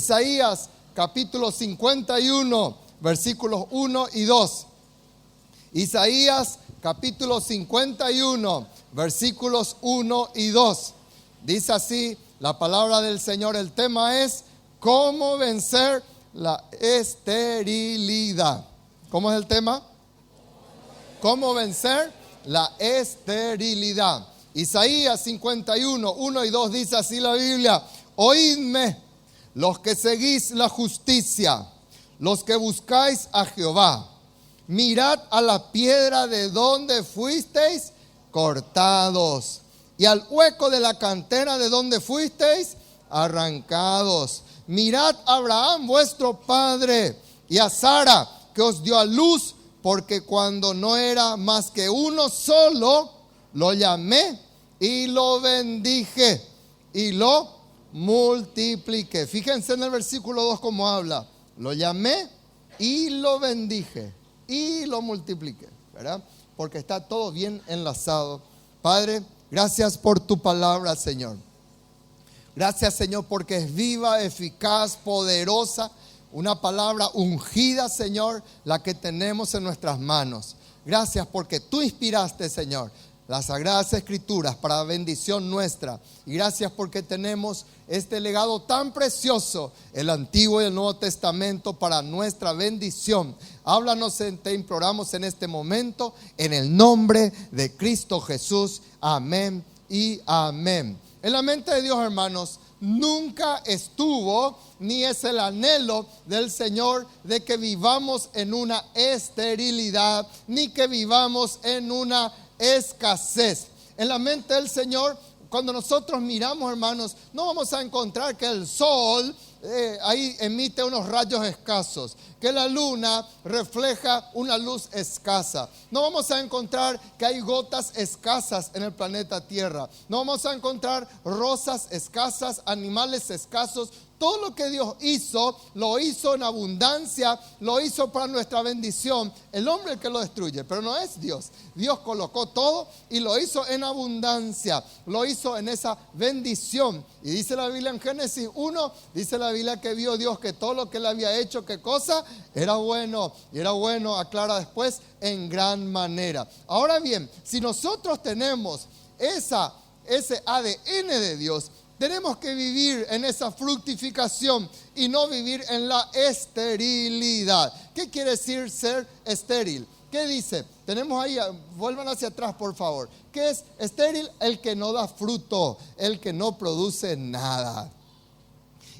Isaías capítulo 51, versículos 1 y 2. Isaías capítulo 51, versículos 1 y 2. Dice así la palabra del Señor. El tema es cómo vencer la esterilidad. ¿Cómo es el tema? ¿Cómo vencer la esterilidad? Isaías 51, 1 y 2 dice así la Biblia: oídme, los que seguís la justicia, los que buscáis a Jehová. Mirad a la piedra de donde fuisteis cortados, y al hueco de la cantera de donde fuisteis arrancados. Mirad a Abraham vuestro padre y a Sara que os dio a luz, porque cuando no era más que uno solo, lo llamé y lo bendije y lo multipliqué. Fíjense en el versículo 2 cómo habla. Lo llamé y lo bendije y lo multipliqué, ¿verdad? Porque está todo bien enlazado. Padre, gracias por tu palabra, Señor. Gracias, Señor, porque es viva, eficaz, poderosa. Una palabra ungida, Señor, la que tenemos en nuestras manos. Gracias porque tú inspiraste, Señor, las Sagradas Escrituras para bendición nuestra. Y gracias porque tenemos este legado tan precioso, el Antiguo y el Nuevo Testamento, para nuestra bendición. Háblanos, te imploramos en este momento, en el nombre de Cristo Jesús. Amén y amén. En la mente de Dios, hermanos, nunca estuvo ni es el anhelo del Señor de que vivamos en una esterilidad, ni que vivamos en una escasez. En la mente del Señor, cuando nosotros miramos, hermanos, no vamos a encontrar que el sol ahí emite unos rayos escasos, que la luna refleja una luz escasa. No vamos a encontrar que hay gotas escasas en el planeta Tierra. No vamos a encontrar rosas escasas, animales escasos. Todo lo que Dios hizo, lo hizo en abundancia, lo hizo para nuestra bendición. El hombre es el que lo destruye, pero no es Dios. Dios colocó todo y lo hizo en abundancia, lo hizo en esa bendición. Y dice la Biblia en Génesis 1, dice la Biblia que vio Dios que todo lo que él había hecho, ¿qué cosa? Era bueno. Y era bueno, aclara después, en gran manera. Ahora bien, si nosotros tenemos ese ADN de Dios, tenemos que vivir en esa fructificación y no vivir en la esterilidad. ¿Qué quiere decir ser estéril? ¿Qué dice? Tenemos ahí, vuelvan hacia atrás por favor. ¿Qué es estéril? El que no da fruto, el que no produce nada.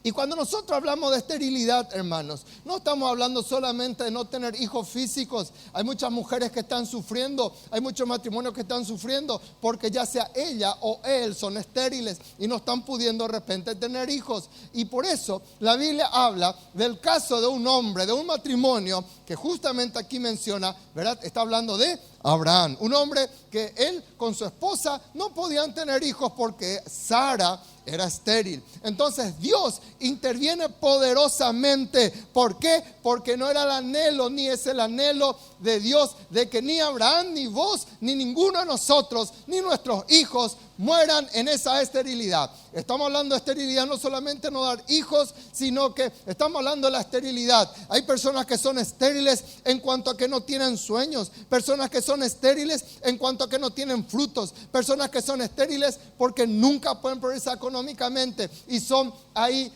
Y cuando nosotros hablamos de esterilidad, hermanos, no estamos hablando solamente de no tener hijos físicos. Hay muchas mujeres que están sufriendo, hay muchos matrimonios que están sufriendo porque ya sea ella o él son estériles y no están pudiendo de repente tener hijos. Y por eso la Biblia habla del caso de un hombre, de un matrimonio que justamente aquí menciona, ¿verdad? Está hablando de Abraham, un hombre que él con su esposa no podían tener hijos porque Sara era estéril. Entonces Dios interviene poderosamente. ¿Por qué? Porque no era el anhelo, ni es el anhelo de Dios de que ni Abraham, ni vos, ni ninguno de nosotros, ni nuestros hijos mueran en esa esterilidad. Estamos hablando de esterilidad, no solamente no dar hijos, sino que estamos hablando de la esterilidad. Hay personas que son estériles en cuanto a que no tienen sueños, personas que son estériles en cuanto a que no tienen frutos, personas que son estériles porque nunca pueden progresar económicamente, y son ahí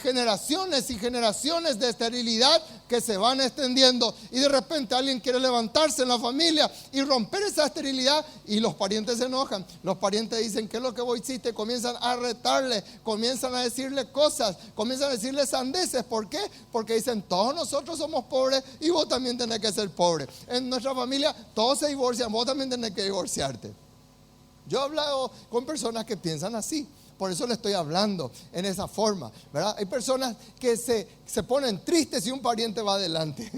generaciones y generaciones de esterilidad que se van extendiendo, y de repente alguien quiere levantarse en la familia y romper esa esterilidad, y los parientes se enojan. Los parientes dicen: ¿qué es lo que vos hiciste? Comienzan a retarle, comienzan a decirle cosas, comienzan a decirle sandeces. ¿Por qué? Porque dicen: todos nosotros somos pobres y vos también tenés que ser pobre. En nuestra familia todos se divorcian, vos también tenés que divorciarte. Yo he hablado con personas que piensan así. Por eso le estoy hablando en esa forma, ¿verdad? Hay personas que se ponen tristes si un pariente va adelante.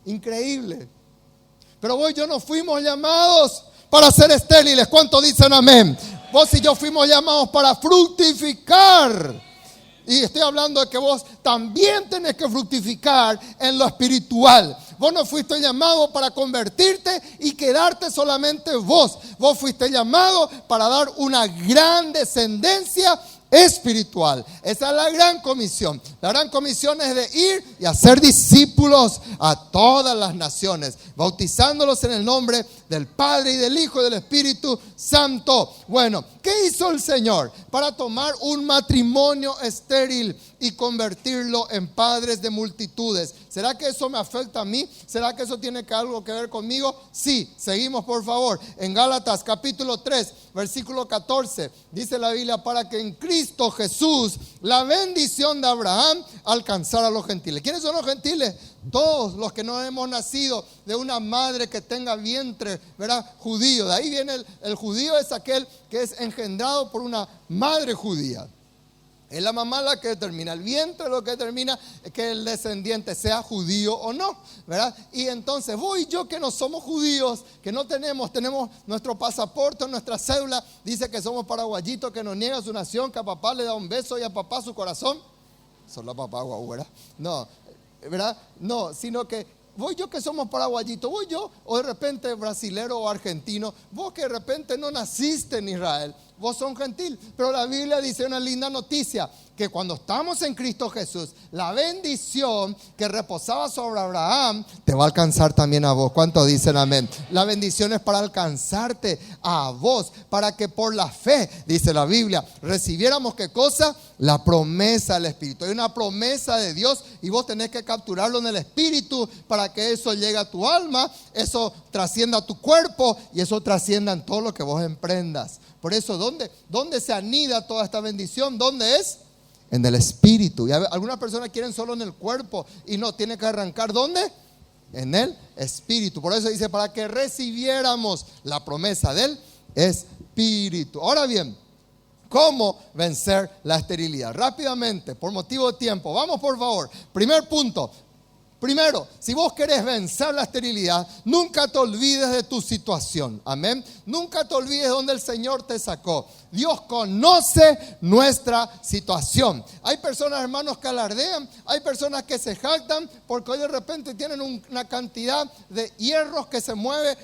Increíble. Pero vos y yo no fuimos llamados para ser estériles. ¿Cuántos dicen amén? Vos y yo fuimos llamados para fructificar. Y estoy hablando de que vos también tenés que fructificar en lo espiritual. Vos no fuiste llamado para convertirte y quedarte solamente vos. Vos fuiste llamado para dar una gran descendencia espiritual. Esa es la gran comisión. La gran comisión es de ir y hacer discípulos a todas las naciones, bautizándolos en el nombre del Padre y del Hijo y del Espíritu Santo. Bueno, ¿qué hizo el Señor para tomar un matrimonio estéril y convertirlo en padres de multitudes? ¿Será que eso me afecta a mí? ¿Será que eso tiene algo que ver conmigo? Sí, seguimos por favor. En Gálatas capítulo 3, versículo 14, dice la Biblia: para que en Cristo Jesús la bendición de Abraham alcanzara a los gentiles. ¿Quiénes son los gentiles? Todos los que no hemos nacido de una madre que tenga vientre, ¿verdad? Judío. De ahí viene el judío, es aquel que es engendrado por una madre judía. Es la mamá la que determina, el vientre lo que determina que el descendiente sea judío o no, ¿verdad? Y entonces vos y yo, que no somos judíos, que no tenemos nuestro pasaporte, nuestra cédula, dice que somos paraguayitos, que nos niega su nación, que a papá le da un beso y a papá su corazón. Son la papá guau, ¿verdad? No, ¿verdad? No, sino que vos y yo que somos paraguayitos, vos y yo, o de repente brasilero o argentino, vos que de repente no naciste en Israel, vos sos un gentil. Pero la Biblia dice una linda noticia, que cuando estamos en Cristo Jesús, la bendición que reposaba sobre Abraham te va a alcanzar también a vos. ¿Cuántos dicen amén? La bendición es para alcanzarte a vos, para que por la fe, dice la Biblia, recibiéramos ¿qué cosa? La promesa del Espíritu. Hay una promesa de Dios y vos tenés que capturarlo en el Espíritu para que eso llegue a tu alma, eso trascienda a tu cuerpo y eso trascienda en todo lo que vos emprendas. Por eso, ¿dónde se anida toda esta bendición? ¿Dónde es? En el Espíritu. Y algunas personas quieren solo en el cuerpo y no, tiene que arrancar. ¿Dónde? En el Espíritu. Por eso dice, para que recibiéramos la promesa del Espíritu. Ahora bien, ¿cómo vencer la esterilidad? Rápidamente, por motivo de tiempo, vamos por favor. Primer punto. Primero, si vos querés vencer la esterilidad, nunca te olvides de tu situación. Amén. Nunca te olvides de donde el Señor te sacó. Dios conoce nuestra situación. Hay personas, hermanos, que alardean. Hay personas que se jactan porque hoy de repente tienen una cantidad de hierros que se mueve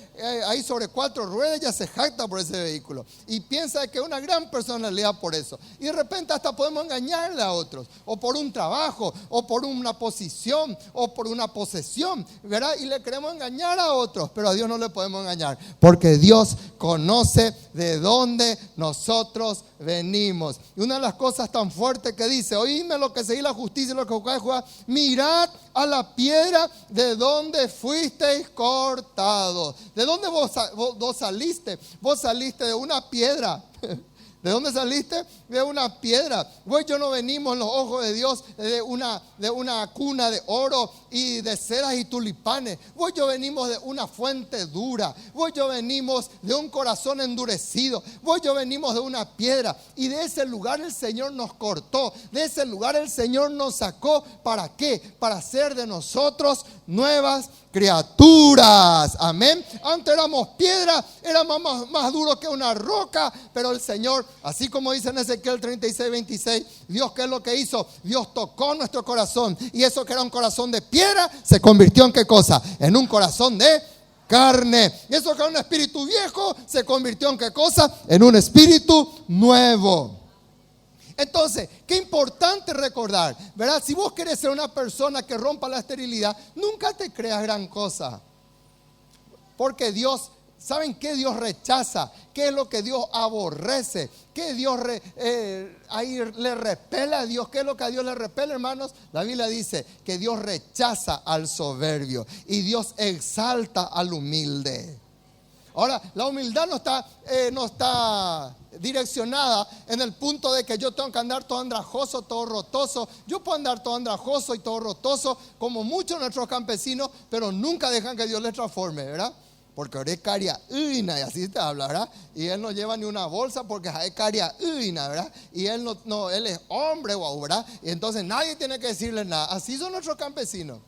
ahí sobre 4 ruedas. Ya se jacta por ese vehículo y piensa que es una gran personalidad por eso. Y de repente hasta podemos engañarle a otros, o por un trabajo, o por una posición, o por una posesión, ¿verdad? Y le queremos engañar a otros, pero a Dios no le podemos engañar, porque Dios conoce de dónde nosotros venimos. Y una de las cosas tan fuertes que dice: oídme lo que seguí la justicia y lo que buscáis jugar, mirad a la piedra de donde fuisteis cortados. ¿De dónde vos saliste? Vos saliste de una piedra. ¿De dónde saliste? De una piedra. Vos y yo no venimos en los ojos de Dios de una cuna de oro y de ceras y tulipanes. Vos y yo venimos de una fuente dura. Vos y yo venimos de un corazón endurecido. Vos y yo venimos de una piedra. Y de ese lugar el Señor nos cortó. De ese lugar el Señor nos sacó. ¿Para qué? Para hacer de nosotros nuevas criaturas. Amén. Antes éramos piedra, éramos más duros que una roca, pero el Señor, así como dice en Ezequiel 36:26, Dios, ¿qué es lo que hizo? Dios tocó nuestro corazón, y eso que era un corazón de piedra se convirtió en ¿qué cosa? En un corazón de carne. Y eso que era un espíritu viejo se convirtió en ¿qué cosa? En un espíritu nuevo. Entonces, qué importante recordar, ¿verdad? Si vos querés ser una persona que rompa la esterilidad, nunca te creas gran cosa. Porque Dios, ¿saben qué Dios rechaza? ¿Qué es lo que Dios aborrece? ¿Qué Dios ahí le repele a Dios? ¿Qué es lo que a Dios le repele, hermanos? La Biblia dice que Dios rechaza al soberbio y Dios exalta al humilde. Ahora, la humildad no está direccionada en el punto de que yo tengo que andar todo andrajoso, todo rotoso. Yo puedo andar todo andrajoso y todo rotoso, como muchos de nuestros campesinos, pero nunca dejan que Dios les transforme, ¿verdad? Porque ahora es caria uina, y así te habla, ¿verdad? Y él no lleva ni una bolsa porque es caria uina, ¿verdad? Y él él es hombre, ¿verdad? Y entonces nadie tiene que decirle nada. Así son nuestros campesinos.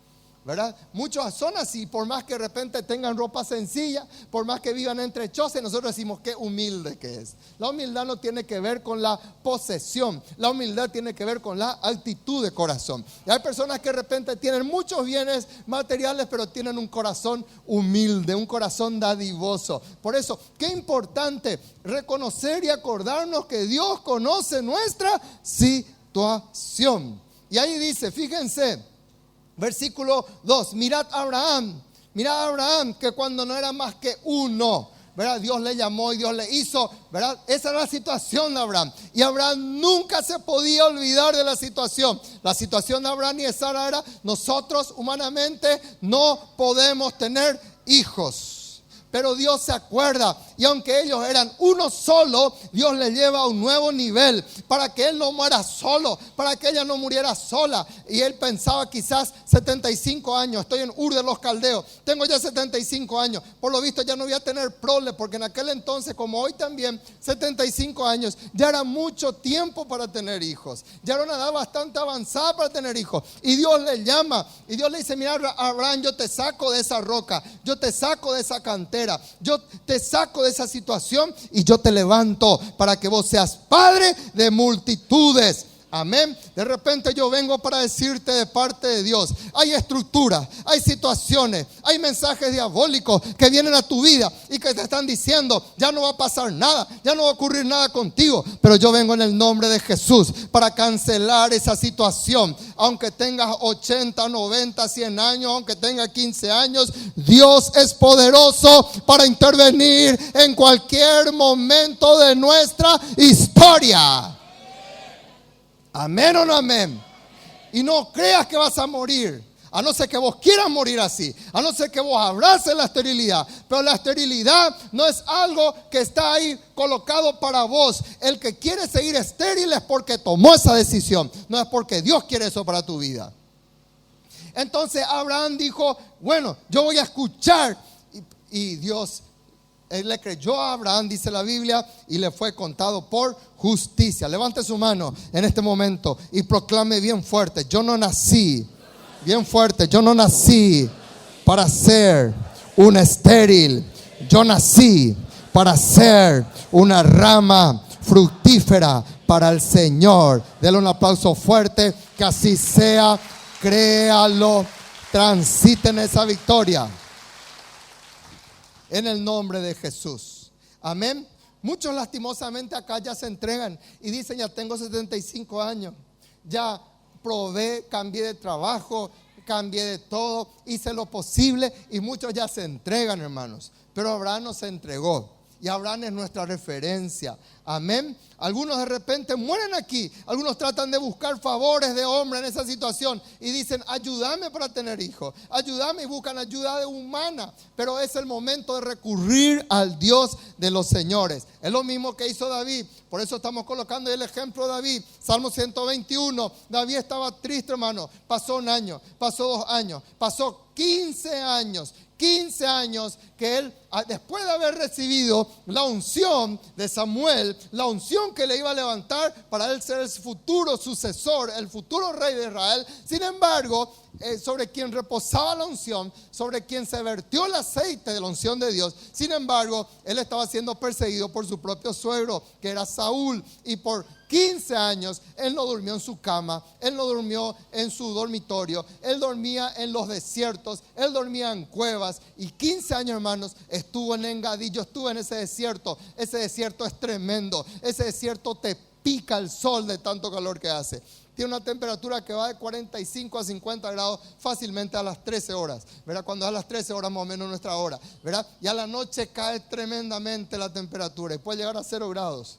¿verdad? Muchos son así, por más que de repente tengan ropa sencilla, por más que vivan entre chozas, nosotros decimos qué humilde que es. La humildad no tiene que ver con la posesión, la humildad tiene que ver con la actitud de corazón. Y hay personas que de repente tienen muchos bienes materiales, pero tienen un corazón humilde, un corazón dadivoso. Por eso, qué importante reconocer y acordarnos que Dios conoce nuestra situación. Y ahí dice, fíjense, versículo 2, mirad a Abraham, que cuando no era más que uno, ¿verdad? Dios le llamó y Dios le hizo, ¿verdad? Esa era la situación de Abraham. Y Abraham nunca se podía olvidar de la situación. La situación de Abraham y de Sara era, nosotros humanamente no podemos tener hijos. Pero Dios se acuerda, y aunque ellos eran uno solo, Dios le lleva a un nuevo nivel para que él no muera solo, para que ella no muriera sola. Y él pensaba quizás 75 años, estoy en Ur de los Caldeos, tengo ya 75 años, por lo visto ya no voy a tener problemas, porque en aquel entonces, como hoy también, 75 años, ya era mucho tiempo para tener hijos, ya era una edad bastante avanzada para tener hijos. Y Dios le llama, y Dios le dice, mira Abraham, yo te saco de esa roca, yo te saco de esa cantera, yo te saco de esa situación y yo te levanto para que vos seas padre de multitudes. Amén. De repente yo vengo para decirte de parte de Dios, hay estructuras, hay situaciones, hay mensajes diabólicos que vienen a tu vida y que te están diciendo, ya no va a pasar nada, ya no va a ocurrir nada contigo. Pero yo vengo en el nombre de Jesús para cancelar esa situación. Aunque tengas 80, 90, 100 años, aunque tengas 15 años, Dios es poderoso para intervenir en cualquier momento de nuestra historia. Amén o no amén. Y no creas que vas a morir, a no ser que vos quieras morir así, a no ser que vos abraces la esterilidad. Pero la esterilidad no es algo que está ahí colocado para vos. El que quiere seguir estéril es porque tomó esa decisión, no es porque Dios quiere eso para tu vida. Entonces Abraham dijo, bueno, yo voy a escuchar. Y Dios, él le creyó a Abraham, dice la Biblia, y le fue contado por justicia. Levante su mano en este momento y proclame bien fuerte, yo no nací, bien fuerte, yo no nací para ser un estéril. Yo nací para ser una rama fructífera para el Señor. Dele un aplauso fuerte, que así sea, créalo, transiten esa victoria. En el nombre de Jesús. Amén. Muchos lastimosamente acá ya se entregan y dicen, ya tengo 75 años, ya probé, cambié de trabajo, cambié de todo, hice lo posible, y muchos ya se entregan, hermanos. Pero Abraham no se entregó. Y Abraham es nuestra referencia. Amén. Algunos de repente mueren aquí. Algunos tratan de buscar favores de hombre en esa situación y dicen, ayúdame para tener hijos, ayúdame, y buscan ayuda humana. Pero es el momento de recurrir al Dios de los señores. Es lo mismo que hizo David. Por eso estamos colocando el ejemplo de David. Salmo 121. David estaba triste, hermano. Pasó un año, pasó 2 años, pasó 15 años. 15 años que él, después de haber recibido la unción de Samuel, la unción que le iba a levantar para él ser el futuro sucesor, el futuro rey de Israel. Sin embargo, sobre quien reposaba la unción, sobre quien se vertió el aceite de la unción de Dios, sin embargo, él estaba siendo perseguido por su propio suegro, que era Saúl, y por 15 años él no durmió en su cama, él no durmió en su dormitorio, él dormía en los desiertos, él dormía en cuevas, y 15 años, hermanos, estuvo en engadillo, estuvo en ese desierto. Ese desierto es tremendo, ese desierto te pica el sol de tanto calor que hace. Tiene una temperatura que va de 45 a 50 grados fácilmente a las 13 horas, ¿verdad? Cuando es a las 13 horas más o menos nuestra hora, ¿verdad? Y a la noche cae tremendamente la temperatura y puede llegar a 0 grados,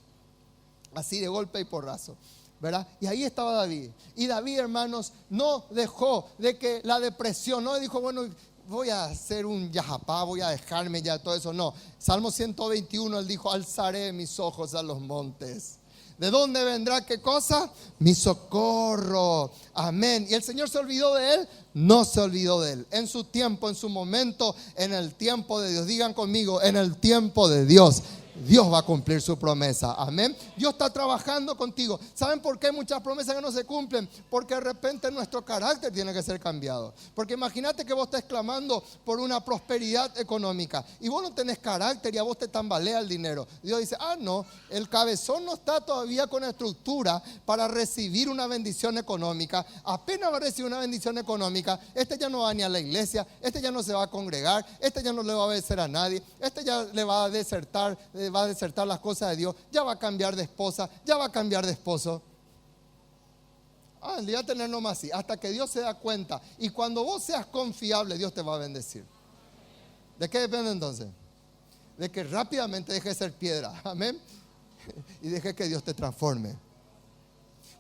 así de golpe y porrazo, ¿verdad? Y ahí estaba David. Y David, hermanos, no dejó de que la depresión, no dijo, bueno, voy a hacer un yajapá, voy a dejarme ya todo eso. No, Salmo 121, él dijo, alzaré mis ojos a los montes. ¿De dónde vendrá qué cosa? Mi socorro. Amén. ¿Y el Señor se olvidó de él? No se olvidó de él. En su tiempo, en su momento, en el tiempo de Dios. Digan conmigo, en el tiempo de Dios. Dios va a cumplir su promesa. Amén. Dios está trabajando contigo. ¿Saben por qué hay muchas promesas que no se cumplen? Porque de repente nuestro carácter tiene que ser cambiado. Porque imagínate que vos estés clamando por una prosperidad económica y vos no tenés carácter y a vos te tambalea el dinero. Dios dice, no, el cabezón no está todavía con estructura para recibir una bendición económica. Apenas va a recibir una bendición económica, este ya no va ni a la iglesia, este ya no se va a congregar, este ya no le va a obedecer a nadie, este ya le va a desertar las cosas de Dios, ya va a cambiar de esposa, ya va a cambiar de esposo. Le va a tener nomás así, hasta que Dios se da cuenta. Y cuando vos seas confiable, Dios te va a bendecir. ¿De qué depende entonces? De que rápidamente deje de ser piedra, amén, y deje que Dios te transforme.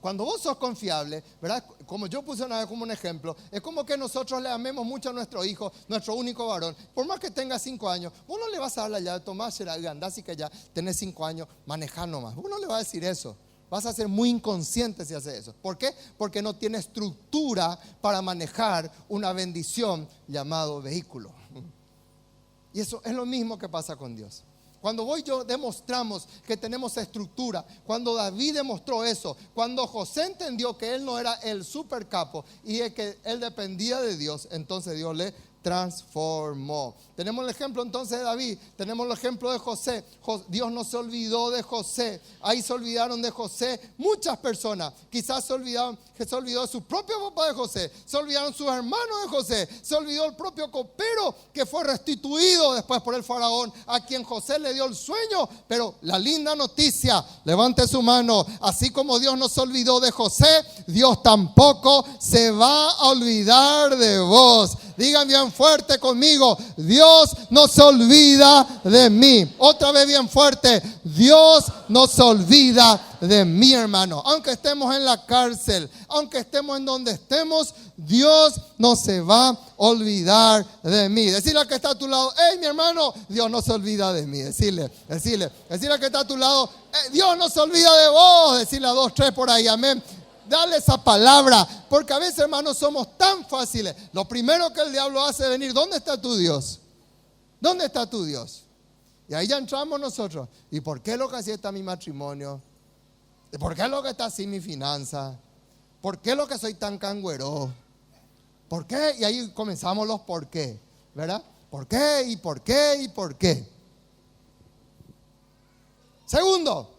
Cuando vos sos confiable, ¿verdad? Como yo puse una vez como un ejemplo, es como que nosotros le amemos mucho a nuestro hijo, nuestro único varón. Por más que tenga 5 años, vos no le vas a dar la llave, Tomás, andá, así que ya tenés 5 años, manejá nomás. Vos no le vas a decir eso. Vas a ser muy inconsciente si haces eso. ¿Por qué? Porque no tiene estructura para manejar una bendición llamado vehículo. Y eso es lo mismo que pasa con Dios. Cuando vos y yo demostramos que tenemos estructura, cuando David demostró eso, cuando José entendió que él no era el super capo y que él dependía de Dios, entonces Dios le transformó. Tenemos el ejemplo entonces de David, tenemos el ejemplo de José. Dios no se olvidó de José. Ahí se olvidaron de José muchas personas. Quizás se olvidó de su propio papá de José, se olvidaron sus hermanos de José, se olvidó el propio copero que fue restituido después por el faraón, a quien José le dio el sueño. Pero la linda noticia, levante su mano, así como Dios no se olvidó de José, Dios tampoco se va a olvidar de vos. Digan bien fuerte conmigo, Dios no se olvida de mí. Otra vez bien fuerte, Dios no se olvida de mí, hermano. Aunque estemos en la cárcel, aunque estemos en donde estemos, Dios no se va a olvidar de mí. Decirle al que está a tu lado, hey, mi hermano, Dios no se olvida de mí. Decirle al que está a tu lado, Dios no se olvida de vos. Decirle a 2, 3 por ahí, amén. Dale esa palabra, porque a veces, hermanos, somos tan fáciles. Lo primero que el diablo hace es venir, ¿dónde está tu Dios? ¿Dónde está tu Dios? Y ahí ya entramos nosotros. ¿Y por qué lo que así está mi matrimonio? ¿Y por qué lo que está así mi finanza? ¿Por qué lo que soy tan cangüero? ¿Por qué? Y ahí comenzamos los por qué, ¿verdad? ¿Por qué? ¿Y por qué? ¿Y por qué? Segundo,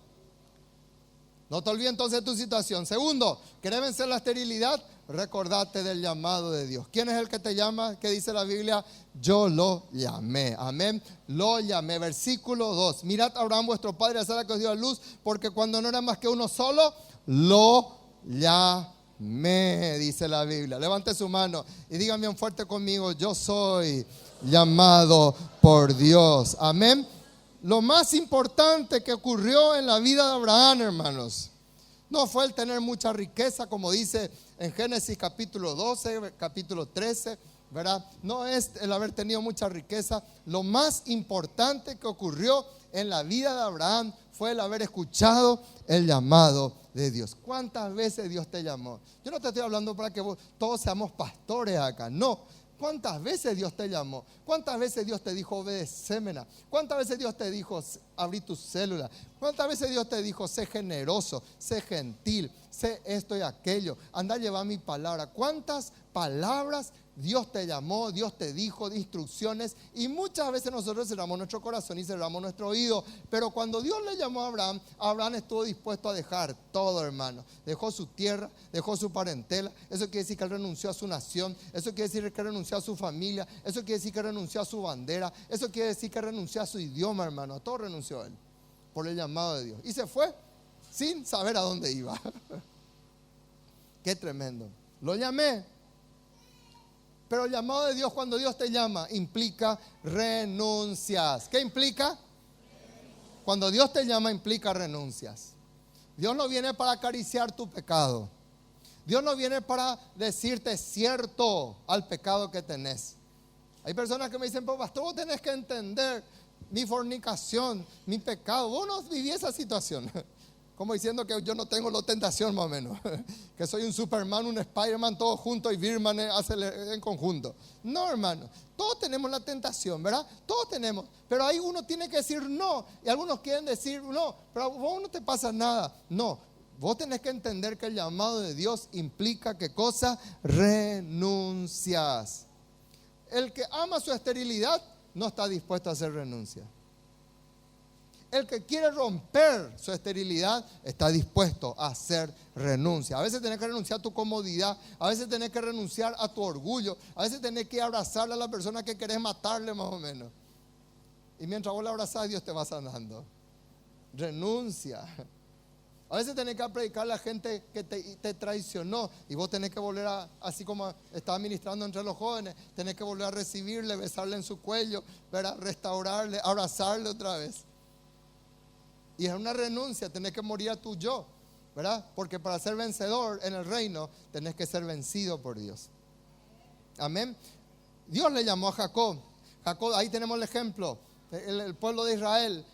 no te olvides entonces de tu situación. Segundo, ¿querés vencer la esterilidad? Recordate del llamado de Dios. ¿Quién es el que te llama? ¿Qué dice la Biblia? Yo lo llamé. Amén. Lo llamé. Versículo 2. Mirad a Abraham vuestro padre, a Sara que os dio a luz, porque cuando no era más que uno solo, lo llamé, dice la Biblia. Levante su mano y digan bien fuerte conmigo, yo soy llamado por Dios. Amén. Lo más importante que ocurrió en la vida de Abraham, hermanos, no fue el tener mucha riqueza, como dice en Génesis capítulo 12, capítulo 13, ¿verdad? No es el haber tenido mucha riqueza. Lo más importante que ocurrió en la vida de Abraham fue el haber escuchado el llamado de Dios. ¿Cuántas veces Dios te llamó? Yo no te estoy hablando para que todos seamos pastores acá, no. ¿Cuántas veces Dios te llamó? ¿Cuántas veces Dios te dijo, obedecémela? ¿Cuántas veces Dios te dijo, abrí tus células? ¿Cuántas veces Dios te dijo, sé generoso, sé gentil, sé esto y aquello? Anda a llevar mi palabra. ¿Cuántas palabras Dios te llamó, Dios te dijo de instrucciones? Y muchas veces nosotros cerramos nuestro corazón y cerramos nuestro oído. Pero cuando Dios le llamó a Abraham, Abraham estuvo dispuesto a dejar todo, hermano. Dejó su tierra, dejó su parentela. Eso quiere decir que él renunció a su nación. Eso quiere decir que renunció a su familia. Eso quiere decir que renunció a su bandera. Eso quiere decir que renunció a su idioma, hermano. A todo renunció él por el llamado de Dios. Y se fue sin saber a dónde iba. Qué tremendo. Lo llamé. Pero el llamado de Dios, cuando Dios te llama, implica renuncias. ¿Qué implica? Cuando Dios te llama, implica renuncias. Dios no viene para acariciar tu pecado. Dios no viene para decirte cierto al pecado que tenés. Hay personas que me dicen, pero pastor, vos tenés que entender mi fornicación, mi pecado. Vos no viví esa situación. Como diciendo que yo no tengo la tentación más o menos. Que soy un Superman, un Spider-Man, todos juntos y Birman en conjunto. No, hermano. Todos tenemos la tentación, ¿verdad? Todos tenemos. Pero ahí uno tiene que decir no. Y algunos quieren decir no, pero a vos no te pasa nada. No. Vos tenés que entender que el llamado de Dios implica ¿qué cosa? Renuncias. El que ama su esterilidad no está dispuesto a hacer renuncia. El que quiere romper su esterilidad está dispuesto a hacer renuncia. A veces tenés que renunciar a tu comodidad, a veces tenés que renunciar a tu orgullo, a veces tenés que abrazarle a la persona que querés matarle más o menos. Y mientras vos la abrazás, Dios te va sanando. Renuncia. A veces tenés que predicar a la gente que te traicionó y vos tenés que volver a, así como estaba ministrando entre los jóvenes, tenés que volver a recibirle, besarle en su cuello, ¿verdad? Restaurarle, abrazarle otra vez. Y es una renuncia, tenés que morir a tu yo, ¿verdad? Porque para ser vencedor en el reino, tenés que ser vencido por Dios. Amén. Dios le llamó a Jacob. Jacob, ahí tenemos el ejemplo. El pueblo de Israel,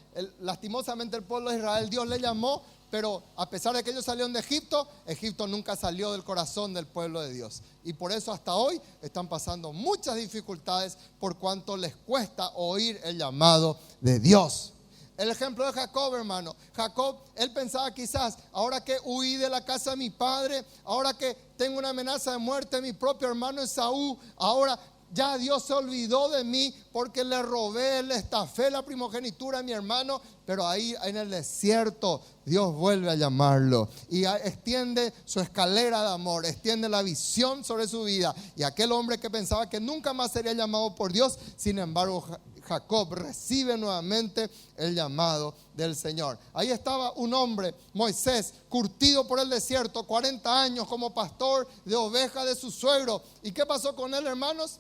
lastimosamente el pueblo de Israel, Dios le llamó, pero a pesar de que ellos salieron de Egipto, Egipto nunca salió del corazón del pueblo de Dios. Y por eso hasta hoy están pasando muchas dificultades por cuanto les cuesta oír el llamado de Dios. El ejemplo de Jacob, hermano. Jacob, él pensaba quizás, ahora que huí de la casa de mi padre, ahora que tengo una amenaza de muerte de mi propio hermano Esaú, ahora ya Dios se olvidó de mí porque le robé, le estafé la primogenitura a mi hermano. Pero ahí en el desierto Dios vuelve a llamarlo y extiende su escalera de amor, extiende la visión sobre su vida. Y aquel hombre que pensaba que nunca más sería llamado por Dios, sin embargo Jacob recibe nuevamente el llamado del Señor. Ahí estaba un hombre, Moisés, curtido por el desierto, 40 años como pastor de ovejas de su suegro. ¿Y qué pasó con él, hermanos?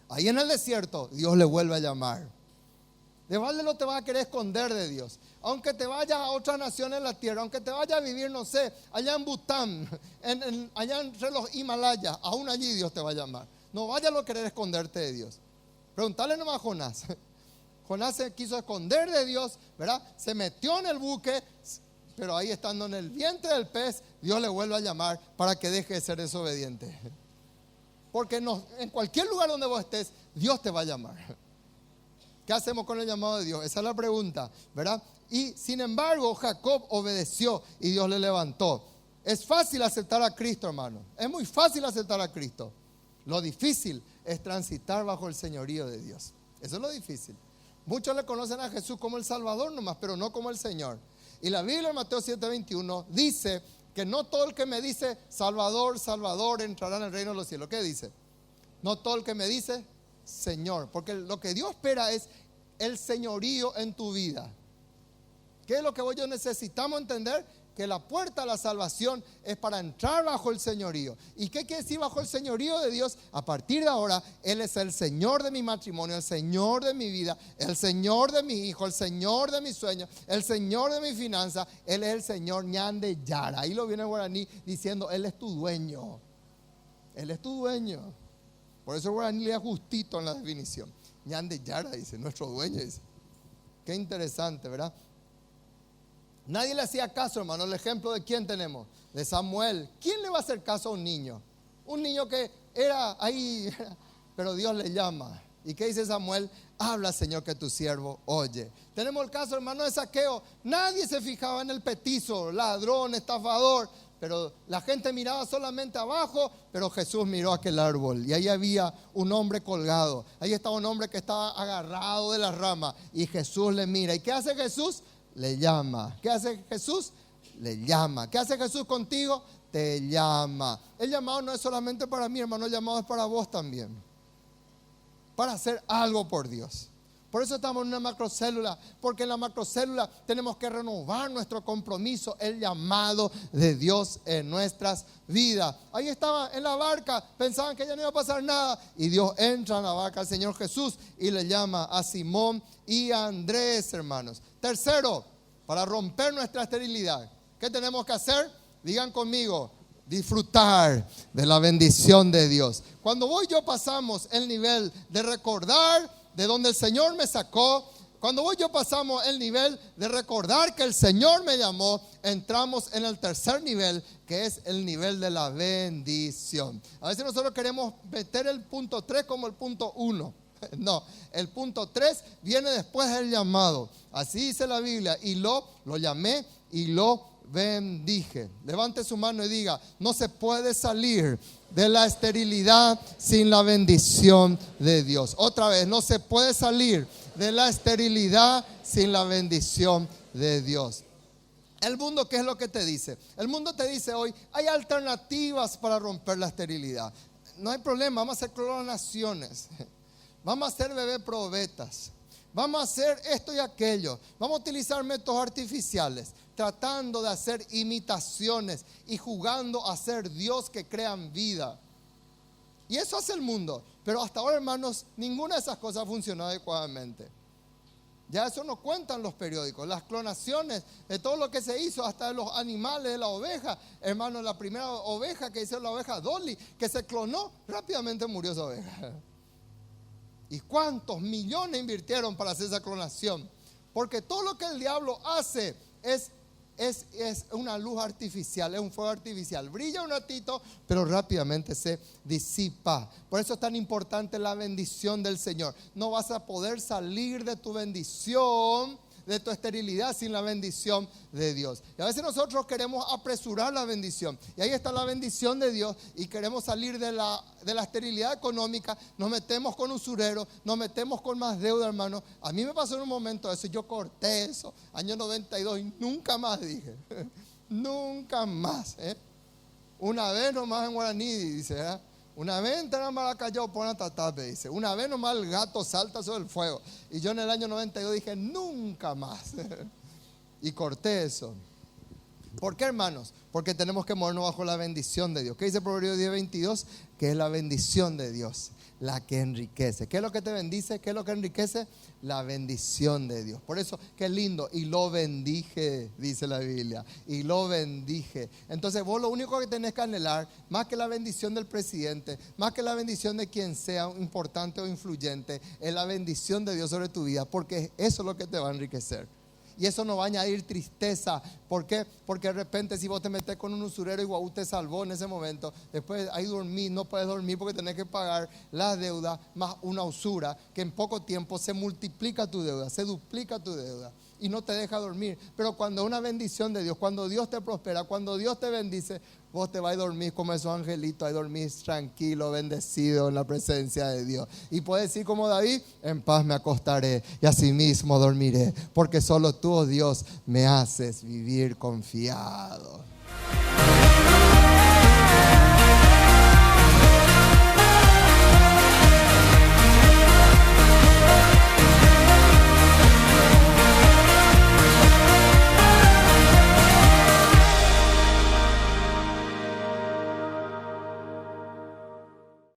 Ahí en el desierto Dios le vuelve a llamar. De balde no te vas a querer esconder de Dios. Aunque te vayas a otra nación en la tierra, aunque te vayas a vivir, no sé, allá en Bután, allá entre los Himalayas, aún allí Dios te va a llamar. No vayas a querer esconderte de Dios. Preguntale nomás a Jonás. Jonás se quiso esconder de Dios, ¿verdad? Se metió en el buque, pero ahí estando en el vientre del pez, Dios le vuelve a llamar para que deje de ser desobediente. Porque en cualquier lugar donde vos estés, Dios te va a llamar. ¿Qué hacemos con el llamado de Dios? Esa es la pregunta, ¿verdad? Y sin embargo, Jacob obedeció y Dios le levantó. Es fácil aceptar a Cristo, hermano. Es muy fácil aceptar a Cristo. Lo difícil es transitar bajo el señorío de Dios. Eso es lo difícil. Muchos le conocen a Jesús como el Salvador nomás, pero no como el Señor. Y la Biblia en Mateo 7:21 dice que no todo el que me dice Salvador, Salvador entrará en el reino de los cielos. ¿Qué dice? No todo el que me dice Señor. Porque lo que Dios espera es el señorío en tu vida. ¿Qué es lo que hoy yo necesitamos entender? Que la puerta a la salvación es para entrar bajo el señorío. ¿Y qué quiere decir bajo el señorío de Dios? A partir de ahora, Él es el Señor de mi matrimonio, el Señor de mi vida, el Señor de mi hijo, el Señor de mis sueños, el Señor de mi finanza. Él es el Señor ñande yara. Ahí lo viene el guaraní diciendo, Él es tu dueño. Él es tu dueño. Por eso el guaraní le da justito en la definición. ñande yara dice, nuestro dueño dice. Qué interesante, ¿verdad? Nadie le hacía caso, hermano. El ejemplo de quién tenemos, de Samuel. ¿Quién le va a hacer caso a un niño? Un niño que era ahí, pero Dios le llama. ¿Y qué dice Samuel? Habla, Señor, que tu siervo oye. Tenemos el caso, hermano, de Zaqueo. Nadie se fijaba en el petizo, ladrón, estafador, pero la gente miraba solamente abajo. Pero Jesús miró aquel árbol y ahí había un hombre colgado. Ahí estaba un hombre que estaba agarrado de la rama y Jesús le mira. ¿Y qué hace Jesús? Le llama. ¿Qué hace Jesús? Le llama. ¿Qué hace Jesús contigo? Te llama. El llamado no es solamente para mí, hermano. El llamado es para vos también. Para hacer algo por Dios. Por eso estamos en una macrocélula. Porque en la macrocélula tenemos que renovar nuestro compromiso. El llamado de Dios en nuestras vidas. Ahí estaba en la barca. Pensaban que ya no iba a pasar nada. Y Dios entra en la barca al Señor Jesús y le llama a Simón y a Andrés, hermanos. Tercero, para romper nuestra esterilidad, ¿qué tenemos que hacer? Digan conmigo, disfrutar de la bendición de Dios. Cuando vos y yo pasamos el nivel de recordar de donde el Señor me sacó, Cuando vos y yo pasamos el nivel de recordar que el Señor me llamó, entramos en el tercer nivel, que es el nivel de la bendición. A veces nosotros queremos meter el punto 3 como el punto 1. No, el punto 3 viene después del llamado. Así dice la Biblia, y lo llamé y lo bendije. Levante su mano y diga, no se puede salir de la esterilidad sin la bendición de Dios. Otra vez, no se puede salir de la esterilidad sin la bendición de Dios. El mundo, ¿qué es lo que te dice? El mundo te dice hoy, hay alternativas para romper la esterilidad. No hay problema, vamos a hacer clonaciones, vamos a hacer bebé probetas, vamos a hacer esto y aquello, vamos a utilizar métodos artificiales, tratando de hacer imitaciones y jugando a ser Dios que crean vida. Y eso hace el mundo. Pero hasta ahora, hermanos, ninguna de esas cosas funcionó adecuadamente. Ya eso no cuentan los periódicos. Las clonaciones de todo lo que se hizo, hasta de los animales, de la oveja. Hermanos, la primera oveja que hizo la oveja Dolly, que se clonó, rápidamente murió esa oveja. ¿Y cuántos millones invirtieron para hacer esa clonación? Porque todo lo que el diablo hace es una luz artificial, es un fuego artificial. Brilla un ratito, pero rápidamente se disipa. Por eso es tan importante la bendición del Señor. No vas a poder salir de tu bendición, de tu esterilidad, sin la bendición de Dios. Y a veces nosotros queremos apresurar la bendición. Y ahí está la bendición de Dios. Y queremos salir de la esterilidad económica. Nos metemos con usureros, nos metemos con más deuda, hermano. A mí me pasó en un momento eso. Yo corté eso, año 92, y nunca más dije. Nunca más. Una vez nomás en guaraní, dice, una vez entra en Maracayó, pon a tatape, dice. Una vez nomás el gato salta sobre el fuego. Y yo en el año 92 dije, nunca más. Y corté eso. ¿Por qué, hermanos? Porque tenemos que movernos bajo la bendición de Dios. ¿Qué dice Proverbios 10:22? Que es la bendición de Dios la que enriquece. ¿Qué es lo que te bendice? ¿Qué es lo que enriquece? La bendición de Dios. Por eso, qué lindo. Y lo bendije, dice la Biblia. Y lo bendije. Entonces vos lo único que tenés que anhelar, más que la bendición del presidente, más que la bendición de quien sea importante o influyente, es la bendición de Dios sobre tu vida. Porque eso es lo que te va a enriquecer. Y eso no va a añadir tristeza. ¿Por qué? Porque de repente si vos te metes con un usurero y Guau te salvó en ese momento, después ahí dormís, no puedes dormir porque tenés que pagar la deuda más una usura, que en poco tiempo se multiplica tu deuda, se duplica tu deuda y no te deja dormir. Pero cuando es una bendición de Dios, cuando Dios te prospera, cuando Dios te bendice, vos te vas a dormir como esos angelitos, ahí dormís tranquilo, bendecido en la presencia de Dios. Y puedes decir como David, en paz me acostaré y asimismo dormiré, porque solo tú, oh Dios, me haces vivir confiado.